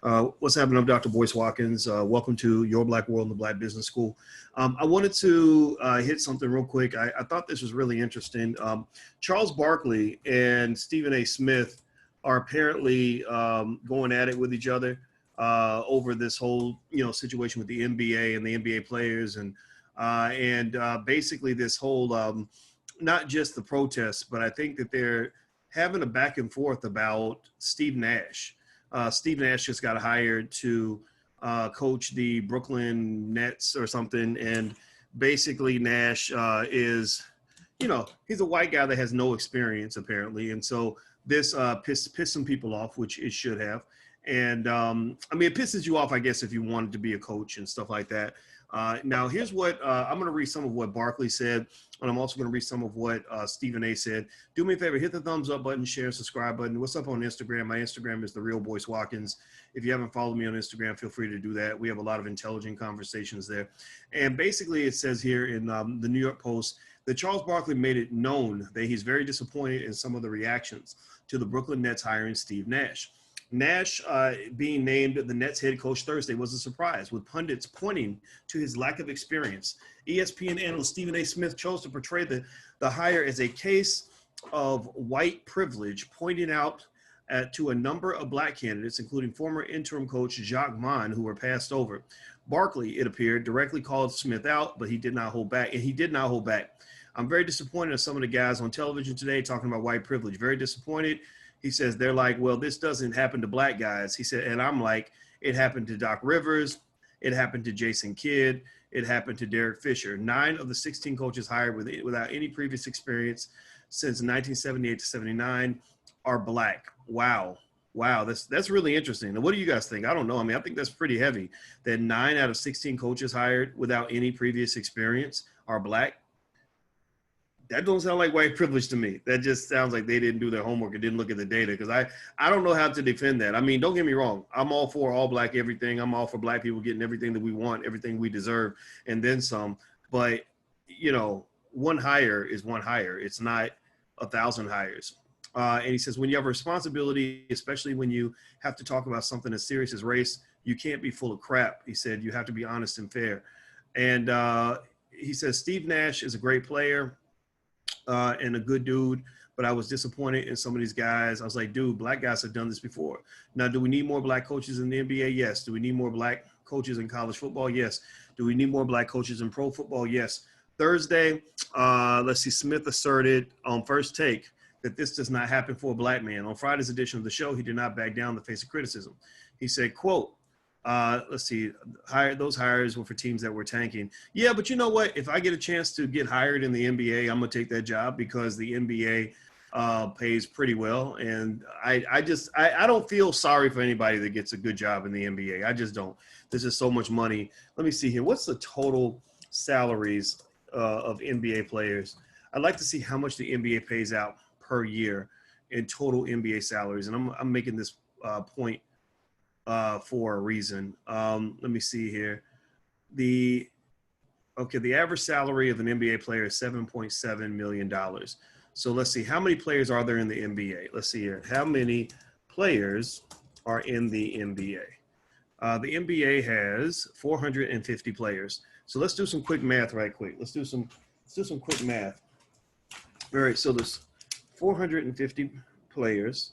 What's happening? I'm Dr. Boyce Watkins. Welcome to Your Black World in the Black Business School. I wanted to hit something real quick. I thought this was really interesting. Charles Barkley and Stephen A. Smith are apparently going at it with each other over this whole situation with the NBA and the NBA players and basically this whole not just the protests, but I think that they're having a back and forth about Steve Nash. Steve Nash just got hired to coach the Brooklyn Nets or something. And basically Nash is, he's a white guy that has no experience apparently. And so this pissed some people off, which it should have. And it pisses you off, I guess, if you wanted to be a coach and stuff like that. Now, here's what I'm going to read some of what Barkley said, and I'm also going to read some of what Stephen A. said. Do me a favor, hit the thumbs up button, share, subscribe button. What's up on Instagram? My Instagram is The Real Boyce Watkins. If you haven't followed me on Instagram, feel free to do that. We have a lot of intelligent conversations there. And basically, it says here in the New York Post that Charles Barkley made it known that he's very disappointed in some of the reactions to the Brooklyn Nets hiring Steve Nash. Nash being named the Nets head coach Thursday was a surprise, with pundits pointing to his lack of experience. ESPN analyst Stephen A. Smith chose to portray the hire as a case of white privilege, pointing out to a number of black candidates, including former interim coach Jacques Vaughn, who were passed over. Barkley, it appeared, directly called Smith out, but he did not hold back, and he did not hold back. I'm very disappointed in some of the guys on television today talking about white privilege. Very disappointed. He says, they're like, well, this doesn't happen to black guys. He said, and I'm like, it happened to Doc Rivers. It happened to Jason Kidd. It happened to Derek Fisher. 9 of the 16 coaches hired without any previous experience since 1978 to 79 are black. Wow. That's really interesting. And what do you guys think? I don't know. I think that's pretty heavy that 9 out of 16 coaches hired without any previous experience are black. That don't sound like white privilege to me. That just sounds like they didn't do their homework and didn't look at the data, because I don't know how to defend that. Don't get me wrong. I'm all for all black everything. I'm all for black people getting everything that we want, everything we deserve, and then some. But, one hire is one hire. It's not 1,000 hires. And he says, when you have a responsibility, especially when you have to talk about something as serious as race, you can't be full of crap. He said, you have to be honest and fair. And he says, Steve Nash is a great player. And a good dude, but I was disappointed in some of these guys. I was like, dude, black guys have done this before. Now, do we need more black coaches in the NBA? Yes. Do we need more black coaches in college football? Yes. Do we need more black coaches in pro football? Yes. Thursday, Smith asserted on First Take that this does not happen for a black man. On Friday's edition of the show, he did not back down in the face of criticism. He said, quote, those hires were for teams that were tanking. Yeah, but you know what? If I get a chance to get hired in the NBA, I'm going to take that job because the NBA pays pretty well. And I don't feel sorry for anybody that gets a good job in the NBA. I just don't. There's just so much money. Let me see here. What's the total salaries of NBA players? I'd like to see how much the NBA pays out per year in total NBA salaries. And I'm making this point for a reason. Let me see here. The average salary of an NBA player is $7.7 million. So let's see, how many players are there in the NBA? Let's see here. How many players are in the NBA? The NBA has 450 players. So let's do some quick math right quick. Let's do some quick math. All right, so there's 450 players.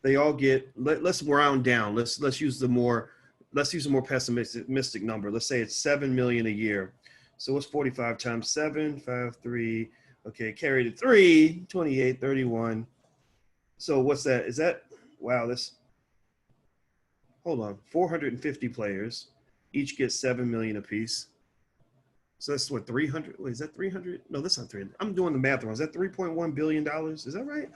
They all get, let's round down. Let's use a more pessimistic number. Let's say it's 7 million a year. So what's 45 times 7? 5, 3. Okay, carry to 3, 28, 31. So what's that? Is that, wow, hold on, 450 players, each get 7 million apiece. So that's what, 300? Wait, is that 300? No, that's not 300. I'm doing the math wrong. Is that $3.1 billion? Is that right?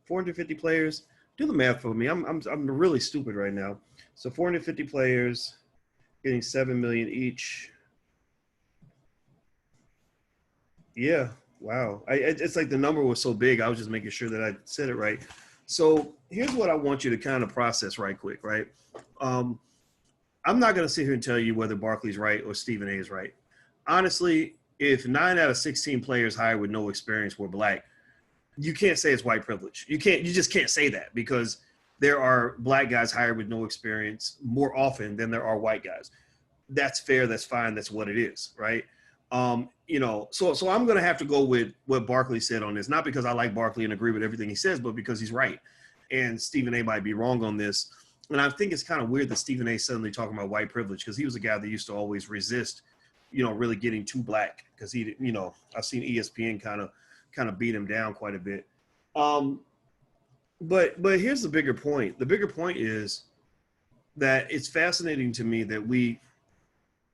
450 players. Do the math for me. I'm really stupid right now. So 450 players getting 7 million each. Yeah. Wow. It's like the number was so big. I was just making sure that I said it right. So here's what I want you to kind of process right quick, right? I'm not going to sit here and tell you whether Barkley's right or Stephen A is right. Honestly, if 9 out of 16 players hired with no experience were black, you can't say it's white privilege. You just can't say that, because there are black guys hired with no experience more often than there are white guys. That's fair. That's fine. That's what it is, right? So I'm going to have to go with what Barkley said on this, not because I like Barkley and agree with everything he says, but because he's right. And Stephen A might be wrong on this. And I think it's kind of weird that Stephen A suddenly talking about white privilege, because he was a guy that used to always resist, really getting too black, because he, I've seen ESPN kind of beat him down quite a bit. But here's the bigger point. The bigger point is that it's fascinating to me that we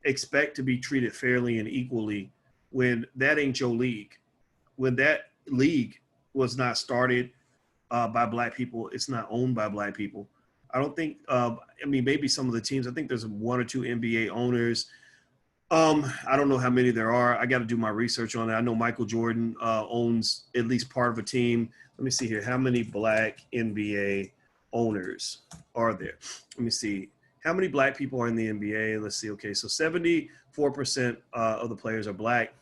expect to be treated fairly and equally when that ain't your league. When that league was not started by black people, it's not owned by black people. I don't think, maybe some of the teams, I think there's 1 or 2 NBA owners. I don't know how many there are. I got to do my research on it. I know Michael Jordan owns at least part of a team. Let me see here. How many black NBA owners are there? Let me see. How many black people are in the NBA? Let's see. Okay, so 74% of the players are black.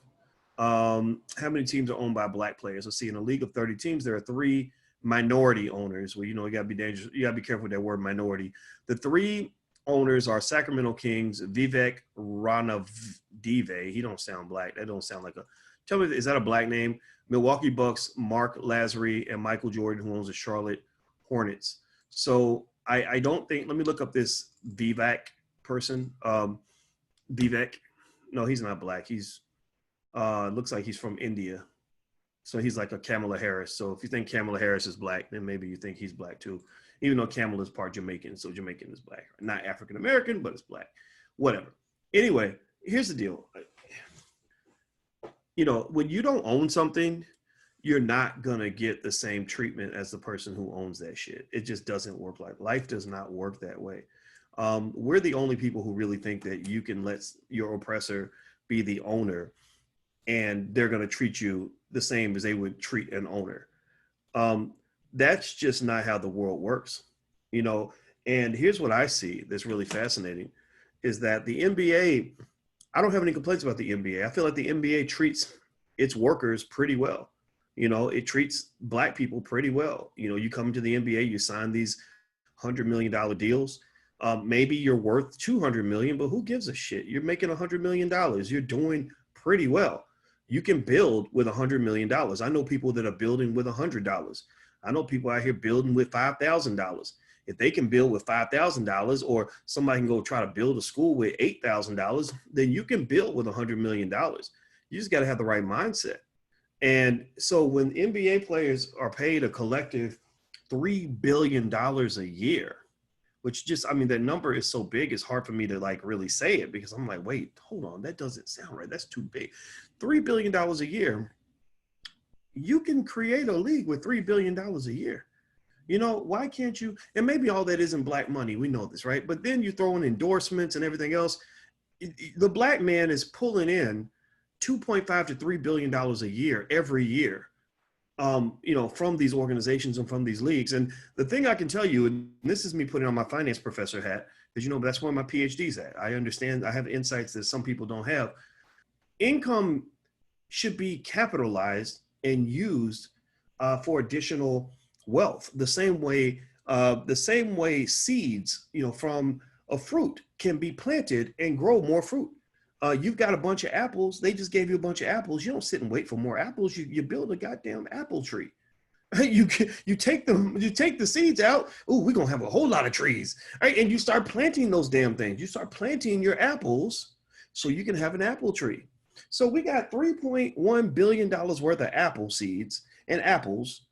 How many teams are owned by black players? Let's see. In a league of 30 teams, there are 3 minority owners. Well, you got to be dangerous. You got to be careful with that word minority. The 3 owners are Sacramento Kings, Vivek Ranadive. He don't sound black. That don't sound like a. Tell me, is that a black name? Milwaukee Bucks, Mark Lazary, and Michael Jordan, who owns the Charlotte Hornets. So I don't think. Let me look up this Vivek person. Vivek. No, he's not black. He's looks like he's from India. So he's like a Kamala Harris. So if you think Kamala Harris is black, then maybe you think he's black too. Even though Kamala is part Jamaican, so Jamaican is black. Not African-American, but it's black. Whatever. Anyway, here's the deal. When you don't own something, you're not going to get the same treatment as the person who owns that shit. It just doesn't work like life does not work that way. We're the only people who really think that you can let your oppressor be the owner and they're going to treat you the same as they would treat an owner. That's just not how the world works, and here's what I see that's really fascinating is that the NBA, I don't have any complaints about the NBA. I feel like the NBA treats its workers pretty well. It treats black people pretty well. You come into the NBA, you sign these $100 million deals. Maybe you're worth $200 million, but who gives a shit? You're making $100 million. You're doing pretty well. You can build with $100 million. I know people that are building with $100. I know people out here building with $5,000. If they can build with $5,000, or somebody can go try to build a school with $8,000, then you can build with $100 million. You just got to have the right mindset. And so when NBA players are paid a collective $3 billion a year, which just, that number is so big, it's hard for me to really say it, because I'm like, wait, hold on, that doesn't sound right. That's too big. $3 billion a year. You can create a league with $3 billion a year. Why can't you? And maybe all that isn't black money. We know this, right? But then you throw in endorsements and everything else. The black man is pulling in $2.5 to $3 billion a year every year, from these organizations and from these leagues. And the thing I can tell you, and this is me putting on my finance professor hat, because, that's where my PhD's at. I understand, I have insights that some people don't have. Income should be capitalized and used for additional wealth. The same way seeds, from a fruit can be planted and grow more fruit. You've got a bunch of apples. They just gave you a bunch of apples. You don't sit and wait for more apples. You build a goddamn apple tree. You take the seeds out. Oh, we're gonna have a whole lot of trees, right? And you start planting those damn things. You start planting your apples so you can have an apple tree. So we got $3.1 billion worth of apple seeds and apples,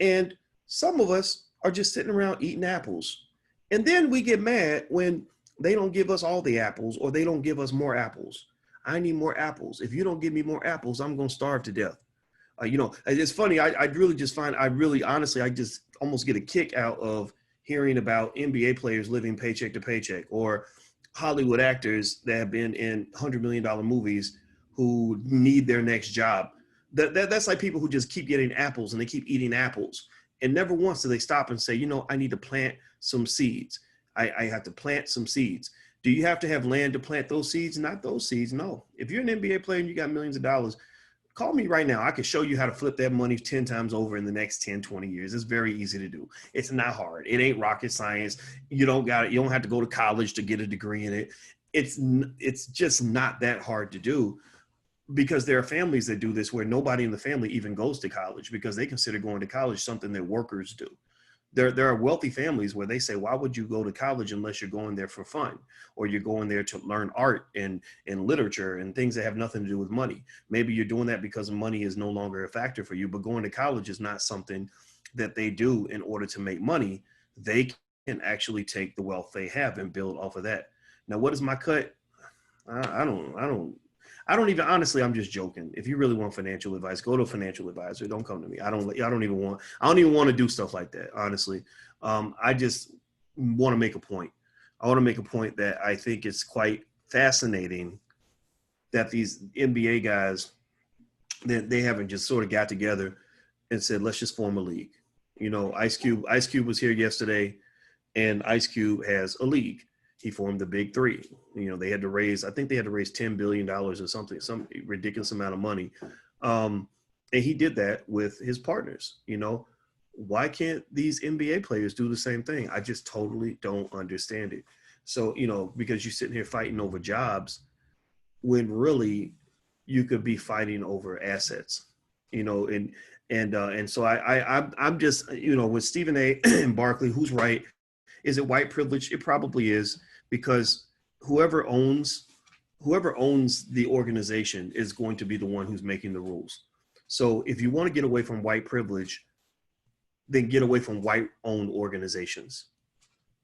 and some of us are just sitting around eating apples. And then we get mad when they don't give us all the apples, or they don't give us more apples. I need more apples. If you don't give me more apples, I'm going to starve to death. It's funny. I just almost get a kick out of hearing about NBA players living paycheck to paycheck, or Hollywood actors that have been in $100 million movies who need their next job. That's like people who just keep getting apples and they keep eating apples. And never once do they stop and say, I need to plant some seeds. I have to plant some seeds. Do you have to have land to plant those seeds? Not those seeds, no. If you're an NBA player and you got millions of dollars, Call me right now. I can show you how to flip that money 10 times over in the next 10, 20 years. It's very easy to do. It's not hard. It ain't rocket science. You don't have to go to college to get a degree in it. It's just not that hard to do, because there are families that do this where nobody in the family even goes to college because they consider going to college something that workers do. There are wealthy families where they say, why would you go to college unless you're going there for fun, or you're going there to learn art and literature and things that have nothing to do with money. Maybe you're doing that because money is no longer a factor for you, but going to college is not something that they do in order to make money. They can actually take the wealth they have and build off of that. Now, what is my cut? I don't even, honestly, I'm just joking. If you really want financial advice, go to a financial advisor. Don't come to me. I don't even want to do stuff like that. Honestly. I just want to make a point. I want to make a point that I think it's quite fascinating that these NBA guys, that they haven't just sort of got together and said, let's just form a league. You know, Ice Cube was here yesterday, and Ice Cube has a league. He formed the Big Three. You know, I think they had to raise $10 billion or something, some ridiculous amount of money. And he did that with his partners. You know, why can't these NBA players do the same thing? I just totally don't understand it. So, you know, because you're sitting here fighting over jobs when really you could be fighting over assets, you know, and so I'm just, you know, with Stephen A. and Barkley, who's right? Is it white privilege? It probably is, because whoever owns the organization is going to be the one who's making the rules. So if you want to get away from white privilege, then get away from white-owned organizations.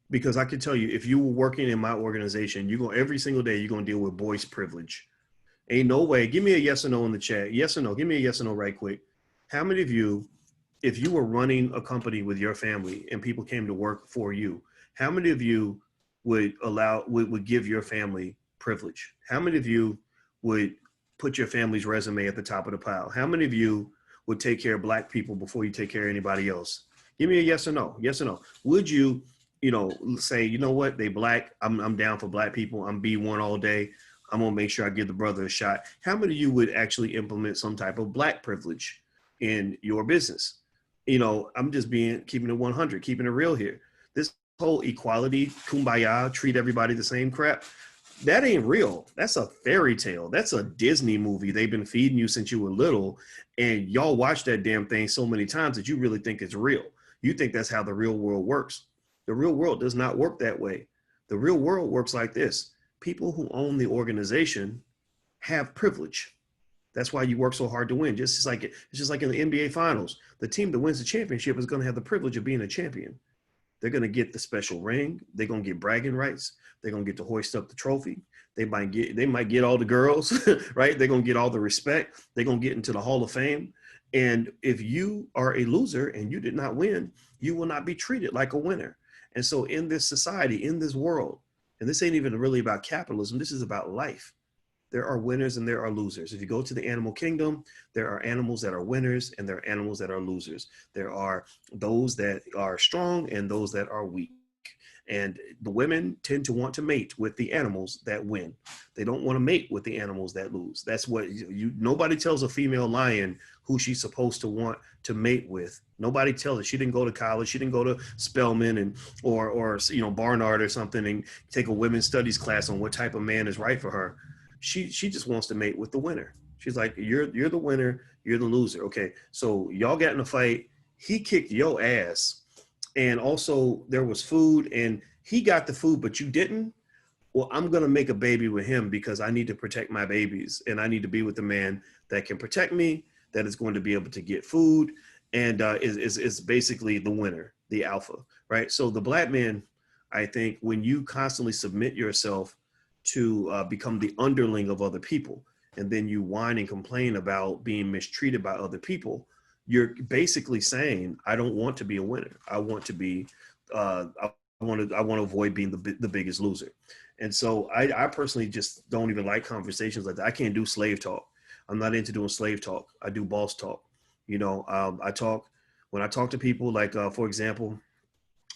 Because I can tell you, if you were working in my organization, every single day you're going to deal with Boyce privilege. Ain't no way. Give me a yes or no in the chat. Yes or no. Give me a yes or no right quick. How many of you, if you were running a company with your family and people came to work for you, how many of you would give your family privilege? How many of you would put your family's resume at the top of the pile? How many of you would take care of Black people before you take care of anybody else? Give me a yes or no. Yes or no. Would you, you know, say, you know what, they Black, I'm down for Black people. I'm B1 all day. I'm gonna make sure I give the brother a shot. How many of you would actually implement some type of Black privilege in your business? You know, I'm just keeping it 100, keeping it real here. This whole equality, kumbaya, treat everybody the same crap, that ain't real. That's a fairy tale. That's a Disney movie they've been feeding you since you were little, and y'all watch that damn thing so many times that you really think it's real. You think that's how the real world works. The real world does not work that way. The real world works like this. People who own the organization have privilege. That's why you work so hard to win. It's just like in the NBA finals. The team that wins the championship is going to have the privilege of being a champion. They're going to get the special ring. They're going to get bragging rights. They're going to get to hoist up the trophy. They might get all the girls, right? They're going to get all the respect. They're going to get into the Hall of Fame. And if you are a loser and you did not win, you will not be treated like a winner. And so in this society, in this world, and this ain't even really about capitalism, this is about life. There are winners and there are losers. If you go to the animal kingdom, there are animals that are winners and there are animals that are losers. There are those that are strong and those that are weak. And the women tend to want to mate with the animals that win. They don't want to mate with the animals that lose. That's what nobody tells a female lion who she's supposed to want to mate with. Nobody tells her. She didn't go to college. She didn't go to Spelman or Barnard or something and take a women's studies class on what type of man is right for her. She just wants to mate with the winner. She's like, you're the winner, you're the loser. Okay, so y'all got in a fight. He kicked your ass. And also there was food and he got the food, but you didn't. Well, I'm going to make a baby with him because I need to protect my babies and I need to be with the man that can protect me, that is going to be able to get food and is basically the winner, the alpha, right? So the Black man, I think when you constantly submit yourself to become the underling of other people, and then you whine and complain about being mistreated by other people, you're basically saying, I don't want to be a winner. I want to be, I want to avoid being the biggest loser. And so I personally just don't even like conversations like that. I can't do slave talk. I'm not into doing slave talk. I do boss talk. You know, when I talk to people, like, for example,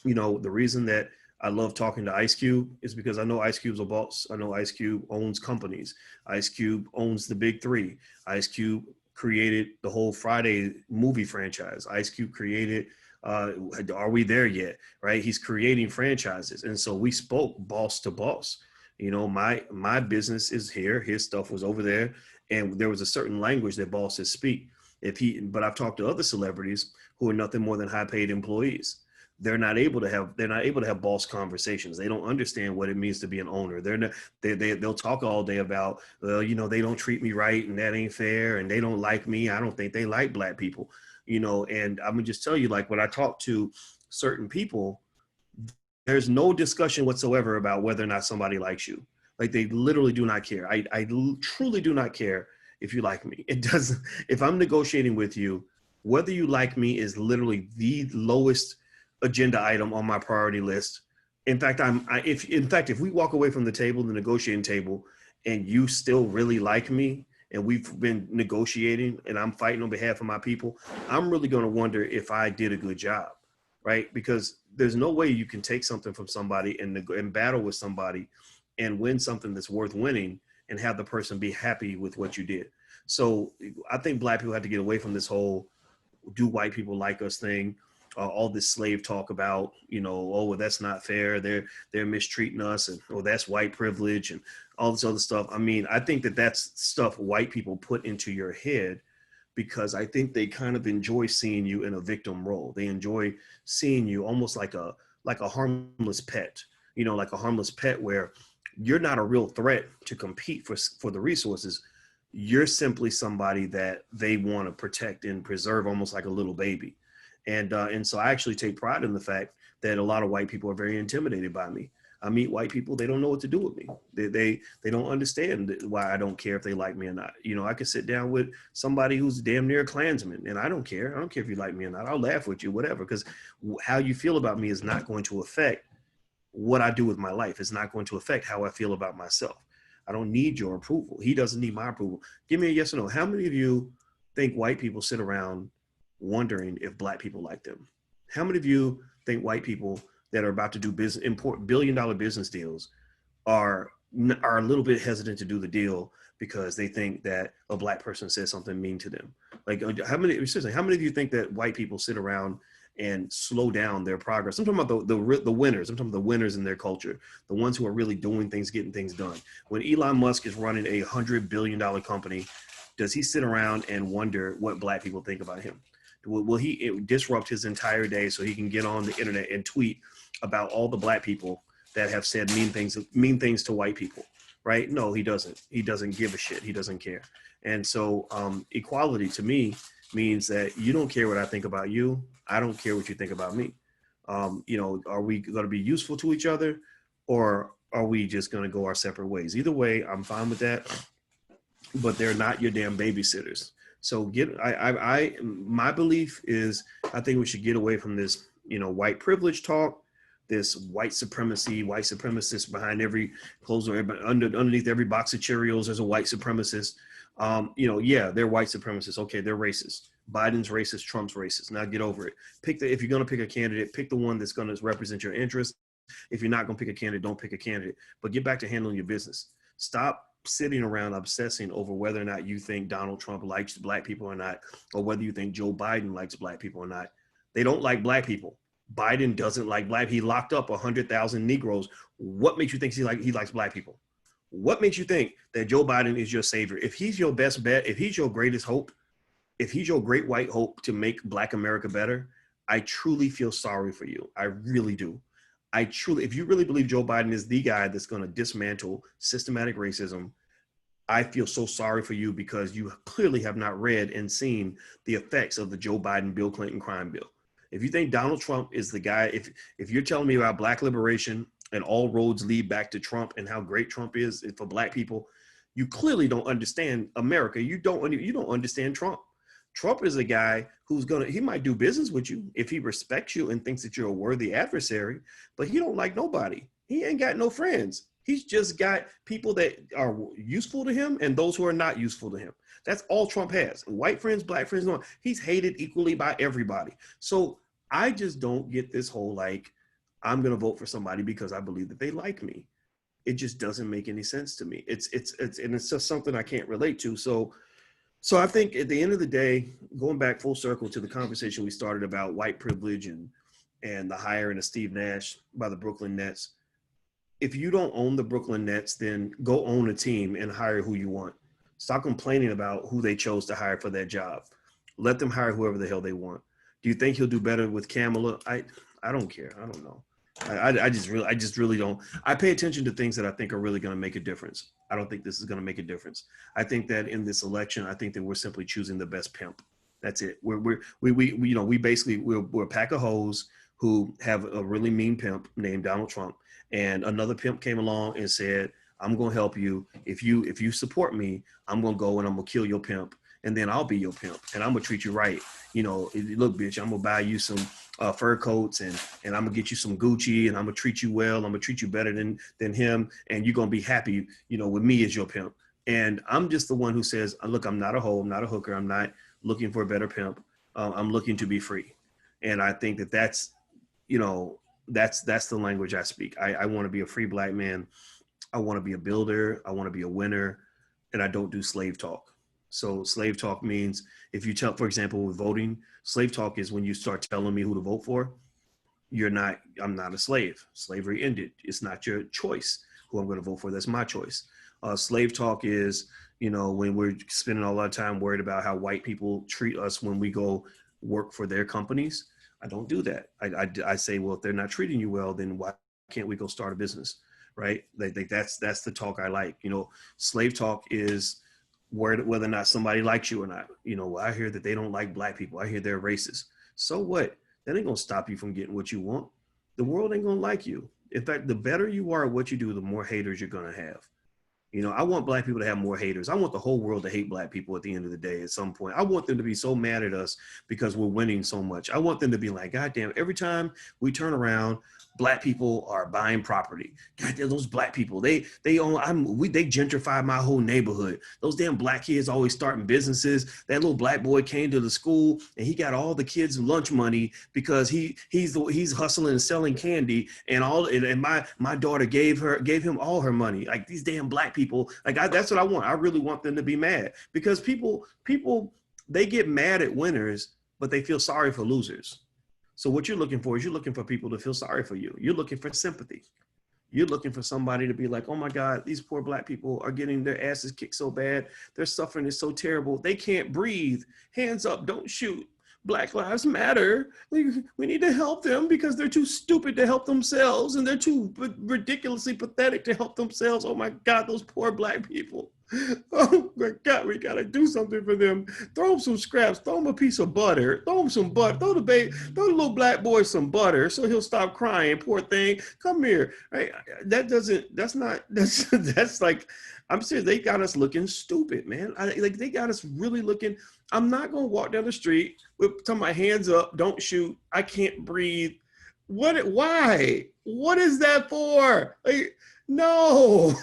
you know, the reason that I love talking to Ice Cube is because I know Ice Cube's a boss. I know Ice Cube owns companies. Ice Cube owns the Big Three. Ice Cube created the whole Friday movie franchise. Ice Cube created Are We There Yet? Right? He's creating franchises. And so we spoke boss to boss. You know, my business is here. His stuff was over there. And there was a certain language that bosses speak. But I've talked to other celebrities who are nothing more than high paid employees. They're not able to have boss conversations. They don't understand what it means to be an owner. They'll talk all day about, well, you know, they don't treat me right and that ain't fair and they don't like me. I don't think they like Black people, you know. And I'm gonna just tell you, like, when I talk to certain people, there's no discussion whatsoever about whether or not somebody likes you. Like, they literally do not care. I truly do not care if you like me. It doesn't. If I'm negotiating with you, whether you like me is literally the lowest agenda item on my priority list. In fact, if we walk away from the table, the negotiating table, and you still really like me, and we've been negotiating, and I'm fighting on behalf of my people, I'm really going to wonder if I did a good job, right? Because there's no way you can take something from somebody and battle with somebody and win something that's worth winning and have the person be happy with what you did. So I think Black people have to get away from this whole "do white people like us" thing. All this slave talk about, you know, oh, well, that's not fair. They're mistreating us, and oh, that's white privilege and all this other stuff. I mean, I think that's stuff white people put into your head because I think they kind of enjoy seeing you in a victim role. They enjoy seeing you almost like a harmless pet, you know, like a harmless pet where you're not a real threat to compete for the resources. You're simply somebody that they want to protect and preserve, almost like a little baby. And so I actually take pride in the fact that a lot of white people are very intimidated by me. I meet white people, they don't know what to do with me. They don't understand why I don't care if they like me or not. You know, I could sit down with somebody who's damn near a Klansman and I don't care. I don't care if you like me or not. I'll laugh with you, whatever, because how you feel about me is not going to affect what I do with my life. It's not going to affect how I feel about myself. I don't need your approval. He doesn't need my approval. Give me a yes or no. How many of you think white people sit around wondering if Black people like them? How many of you think white people that are about to do billion-dollar business deals are a little bit hesitant to do the deal because they think that a Black person said something mean to them? Like, how many of you think that white people sit around and slow down their progress? I'm talking about the winners. I'm talking about the winners in their culture, the ones who are really doing things, getting things done. When Elon Musk is running a $100 billion company, does he sit around and wonder what Black people think about him? Will he disrupt his entire day so he can get on the internet and tweet about all the Black people that have said mean things to white people, right? No, he doesn't. He doesn't give a shit. He doesn't care. And so equality to me means that you don't care what I think about you. I don't care what you think about me. You know, are we going to be useful to each other, or are we just going to go our separate ways? Either way, I'm fine with that, but they're not your damn babysitters. So my belief is I think we should get away from this, you know, white privilege talk, this white supremacists behind every clothes or underneath every box of Cheerios, there's a white supremacist. You know, yeah, they're white supremacists. Okay, they're racist. Biden's racist, Trump's racist. Now get over it. If you're going to pick a candidate, pick the one that's going to represent your interests. If you're not going to pick a candidate, don't pick a candidate. But get back to handling your business. Stop sitting around obsessing over whether or not you think Donald Trump likes Black people or not, or whether you think Joe Biden likes Black people or not. They don't like Black people. Biden doesn't like Black. He locked up 100,000 Negroes. What makes you think he likes Black people? What makes you think that Joe Biden is your savior? If he's your best bet, if he's your greatest hope, if he's your great white hope to make Black America better, I truly feel sorry for you. I really do. If you really believe Joe Biden is the guy that's going to dismantle systematic racism, I feel so sorry for you because you clearly have not read and seen the effects of the Joe Biden, Bill Clinton crime bill. If you think Donald Trump is the guy, if you're telling me about Black liberation and all roads lead back to Trump and how great Trump is for Black people, you clearly don't understand America. You don't understand Trump. Trump is a guy he might do business with you if he respects you and thinks that you're a worthy adversary, but he don't like nobody. He ain't got no friends. He's just got people that are useful to him and those who are not useful to him. That's all Trump has. White friends, Black friends, no. He's hated equally by everybody. So I just don't get this whole, like, I'm going to vote for somebody because I believe that they like me. It just doesn't make any sense to me. It's just something I can't relate to. So So I think at the end of the day, going back full circle to the conversation we started about white privilege and the hiring of Steve Nash by the Brooklyn Nets, if you don't own the Brooklyn Nets, then go own a team and hire who you want. Stop complaining about who they chose to hire for that job. Let them hire whoever the hell they want. Do you think he'll do better with Kamala? I don't care. I don't know. I just really don't. I pay attention to things that I think are really going to make a difference. I don't think this is going to make a difference. I think that in this election, I think that we're simply choosing the best pimp. That's it. We're a pack of hoes who have a really mean pimp named Donald Trump, and another pimp came along and said, "I'm going to help you. If you support me, I'm going to go and I'm going to kill your pimp, and then I'll be your pimp, and I'm going to treat you right. You know, look, bitch, I'm going to buy you some fur coats and I'm going to get you some Gucci, and I'm going to treat you well. I'm going to treat you better than him, and you're going to be happy, you know, with me as your pimp." And I'm just the one who says, look, I'm not a hoe. I'm not a hooker. I'm not looking for a better pimp. I'm looking to be free. And I think that that's the language I speak. I want to be a free black man. I want to be a builder. I want to be a winner. And I don't do slave talk. So slave talk means if you tell, for example, with voting, slave talk is when you start telling me who to vote for. I'm not a slave. Slavery ended. It's not your choice who I'm going to vote for. That's my choice. Slave talk is, when we're spending a lot of time worried about how white people treat us when we go work for their companies. I don't do that. I say, well, if they're not treating you well, then why can't we go start a business, right? That's the talk I like. Slave talk is whether or not somebody likes you or not. Well, I hear that they don't like black people. I hear they're racist. So what? That ain't gonna stop you from getting what you want. The world ain't gonna like you. In fact, the better you are at what you do, the more haters you're gonna have. I want black people to have more haters. I want the whole world to hate black people at the end of the day at some point. I want them to be so mad at us because we're winning so much. I want them to be like, God damn, every time we turn around, black people are buying property. God damn, those black people, they gentrify my whole neighborhood. Those damn black kids always starting businesses. That little black boy came to the school and he got all the kids' lunch money because he's hustling and selling candy, and my daughter gave him all her money. Like these damn black people, that's what I want. I really want them to be mad because people they get mad at winners, but they feel sorry for losers. So what you're looking for is you're looking for people to feel sorry for you. You're looking for sympathy. You're looking for somebody to be like, oh my God, these poor black people are getting their asses kicked so bad. Their suffering is so terrible. They can't breathe. Hands up, don't shoot. Black lives matter. We need to help them because they're too stupid to help themselves and they're too ridiculously pathetic to help themselves. Oh my God, those poor black people. Oh my God, we gotta do something for them. Throw them some scraps, throw them a piece of butter, throw them some butter, throw the little black boy some butter so he'll stop crying. Poor thing, come here. Right? That's like, I'm serious. They got us looking stupid, man. They got us really looking. I'm not gonna walk down the street with my hands up, don't shoot, I can't breathe. Why? What is that for? No.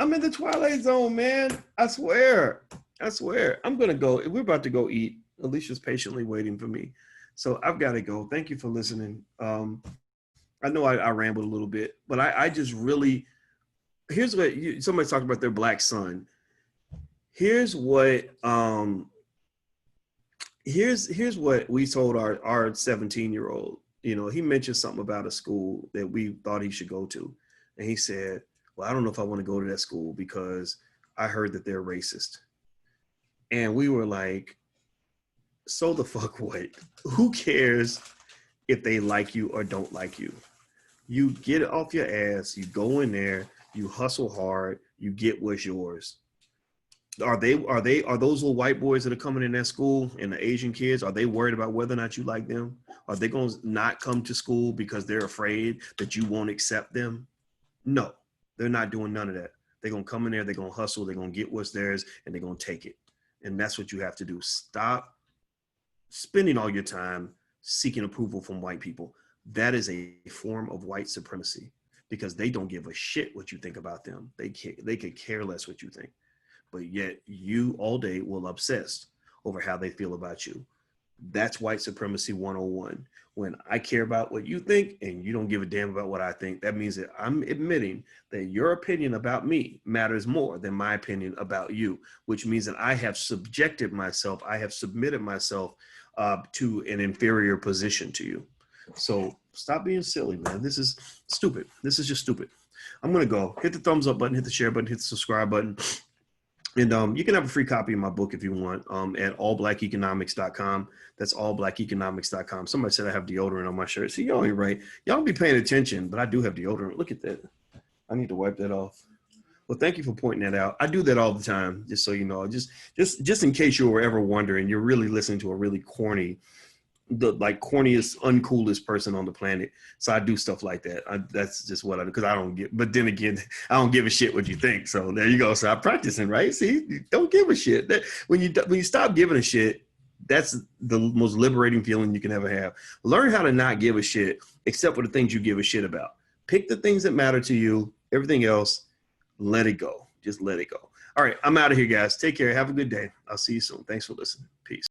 I'm in the twilight zone, man. I swear. I'm gonna go. We're about to go eat. Alicia's patiently waiting for me, so I've got to go. Thank you for listening. I know I rambled a little bit, but I just really. Here's what somebody talked about their black son. Here's what here's what we told our 17-year-old. He mentioned something about a school that we thought he should go to, and he said, well, I don't know if I want to go to that school because I heard that they're racist. And we were like, so the fuck what? Who cares if they like you or don't like you? You get it off your ass, you go in there, you hustle hard, you get what's yours. Are those little white boys that are coming in that school and the Asian kids, are they worried about whether or not you like them? Are they going to not come to school because they're afraid that you won't accept them? No. They're not doing none of that. They're going to come in there, they're going to hustle, they're going to get what's theirs, and they're going to take it. And that's what you have to do. Stop spending all your time seeking approval from white people. That is a form of white supremacy because they don't give a shit what you think about them. They could care less what you think. But yet you all day will obsess over how they feel about you. That's white supremacy 101. When I care about what you think and you don't give a damn about what I think, that means that I'm admitting that your opinion about me matters more than my opinion about you, which means that I have subjected myself, I have submitted myself to an inferior position to you. So stop being silly, man. This is stupid. This is just stupid. I'm going to go. Hit the thumbs up button, hit the share button, hit the subscribe button. And you can have a free copy of my book if you want at allblackeconomics.com. That's allblackeconomics.com. Somebody said I have deodorant on my shirt. See, y'all ain't right. Y'all don't be paying attention, but I do have deodorant. Look at that. I need to wipe that off. Well, thank you for pointing that out. I do that all the time, just so you know. Just in case you were ever wondering, you're really listening to a really corniest, uncoolest person on the planet. So I do stuff like that. That's just what I do, because I don't get. But then again, I don't give a shit what you think. So there you go. So I'm practicing, right? See, you don't give a shit. When you stop giving a shit, that's the most liberating feeling you can ever have. Learn how to not give a shit, except for the things you give a shit about. Pick the things that matter to you. Everything else, let it go. Just let it go. All right, I'm out of here, guys. Take care. Have a good day. I'll see you soon. Thanks for listening. Peace.